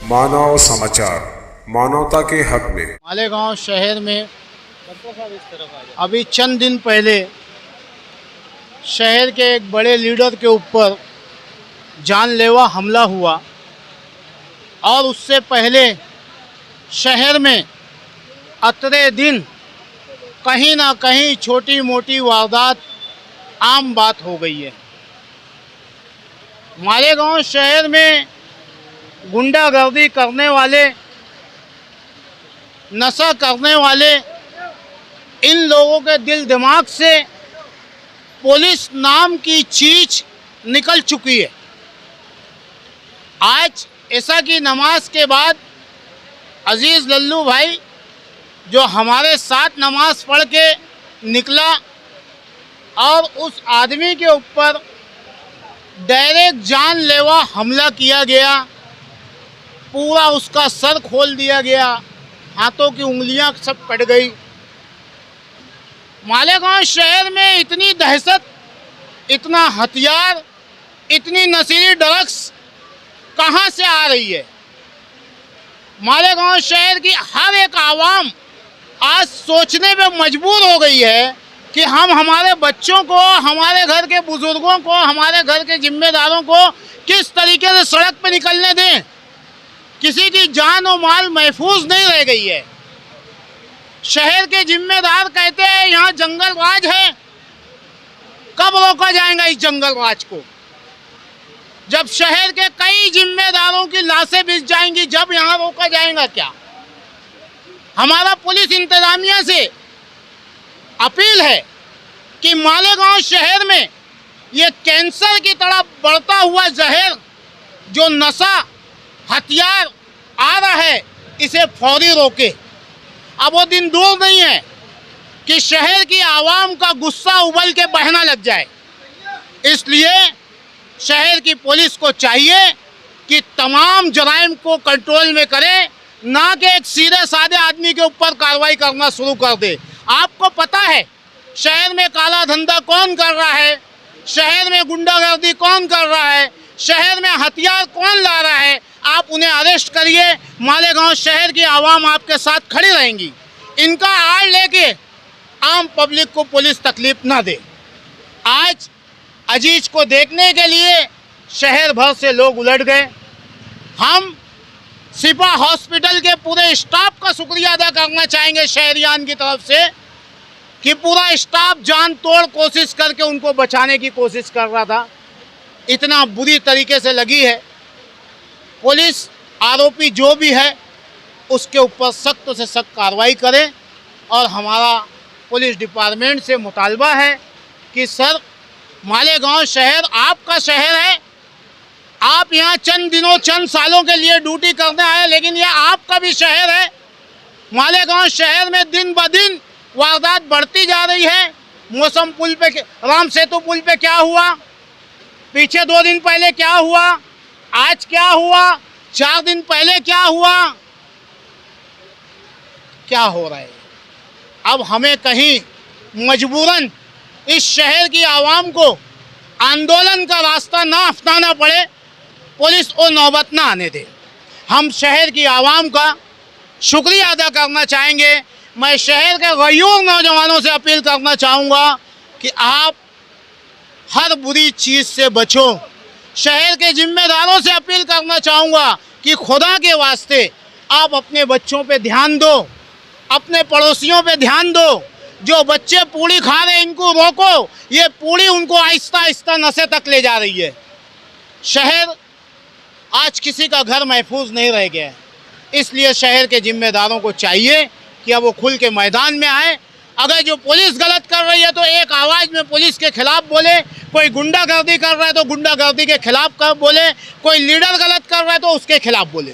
मानव समाचार, मानवता के हक में। मालेगांव शहर में अभी चंद दिन पहले शहर के एक बड़े लीडर के ऊपर जानलेवा हमला हुआ और उससे पहले शहर में अतरे दिन कहीं ना कहीं छोटी मोटी वारदात आम बात हो गई है। मालेगांव शहर में गुंडागर्दी करने वाले, नशा करने वाले इन लोगों के दिल दिमाग से पुलिस नाम की चीज निकल चुकी है। आज ऐसा की नमाज के बाद अजीज़ लल्लू भाई जो हमारे साथ नमाज पढ़ के निकला और उस आदमी के ऊपर डायरेक्ट जानलेवा हमला किया गया, पूरा उसका सर खोल दिया गया, हाथों की उंगलियां सब कट गई। मालेगांव शहर में इतनी दहशत, इतना हथियार, इतनी नशीली ड्रग्स कहां से आ रही है? मालेगांव शहर की हर एक आवाम आज सोचने पे मजबूर हो गई है कि हम हमारे बच्चों को, हमारे घर के बुजुर्गों को, हमारे घर के जिम्मेदारों को किस तरीके से सड़क पे निकलने दें। किसी की जान और माल महफूज नहीं रह गई है। शहर के जिम्मेदार कहते हैं यहाँ जंगल राज है। कब रोका जाएगा इस जंगल राज को? जब शहर के कई जिम्मेदारों की लाशें बिछ जाएंगी, जब यहाँ रोका जाएगा क्या? हमारा पुलिस इंतजामिया से अपील है कि मालेगांव शहर में ये कैंसर की तरह बढ़ता हुआ जहर जो नशा, हथियार आ रहा है, इसे फौरी रोके। अब वो दिन दूर नहीं है कि शहर की आवाम का गुस्सा उबल के बहना लग जाए। इसलिए शहर की पुलिस को चाहिए कि तमाम जराइम को कंट्रोल में करे, ना कि एक सीधे साधे आदमी के ऊपर कार्रवाई करना शुरू कर दे। आपको पता है शहर में काला धंधा कौन कर रहा है, शहर में गुंडागर्दी कौन कर रहा है, शहर में हथियार कौन ला रहा है। आप उन्हें अरेस्ट करिए, मालेगांव शहर की आवाम आपके साथ खड़ी रहेंगी। इनका आड़ लेके आम पब्लिक को पुलिस तकलीफ ना दे। आज अजीज को देखने के लिए शहर भर से लोग उलट गए। हम सिपा हॉस्पिटल के पूरे स्टाफ का शुक्रिया अदा करना चाहेंगे शहरियान की तरफ से कि पूरा स्टाफ जान तोड़ कोशिश करके उनको बचाने की कोशिश कर रहा था। इतना बुरी तरीके से लगी है। पुलिस आरोपी जो भी है उसके ऊपर सख्त से सख्त कार्रवाई करे और हमारा पुलिस डिपार्टमेंट से मुतालबा है कि सर, मालेगांव शहर आपका शहर है। आप यहाँ चंद दिनों, चंद सालों के लिए ड्यूटी करने आए, लेकिन यह आपका भी शहर है। मालेगांव शहर में दिन ब दिन वारदात बढ़ती जा रही है। मौसम पुल पे, राम सेतु पुल पे क्या हुआ, पीछे 2 दिन पहले क्या हुआ, आज क्या हुआ, 4 दिन पहले क्या हुआ, क्या हो रहा है? अब हमें कहीं मजबूरन इस शहर की आवाम को आंदोलन का रास्ता ना अपनाना पड़े, पुलिस वो नौबत ना आने दे। हम शहर की आवाम का शुक्रिया अदा करना चाहेंगे। मैं शहर के गयूर नौजवानों से अपील करना चाहूँगा कि आप हर बुरी चीज़ से बचो। शहर के जिम्मेदारों से अपील करना चाहूँगा कि खुदा के वास्ते आप अपने बच्चों पे ध्यान दो, अपने पड़ोसियों पे ध्यान दो। जो बच्चे पूड़ी खा रहे हैं इनको रोको, ये पूड़ी उनको आहिस्ता आहिस्ता नशे तक ले जा रही है। शहर आज किसी का घर महफूज नहीं रह गया है। इसलिए शहर के जिम्मेदारों को चाहिए कि अब वो खुल के मैदान में आए। अगर जो पुलिस गलत कर रही है तो एक आवाज़ में पुलिस के खिलाफ बोले, कोई गुंडागर्दी कर रहा है तो गुंडागर्दी के खिलाफ बोले, कोई लीडर गलत कर रहा है तो उसके खिलाफ बोले।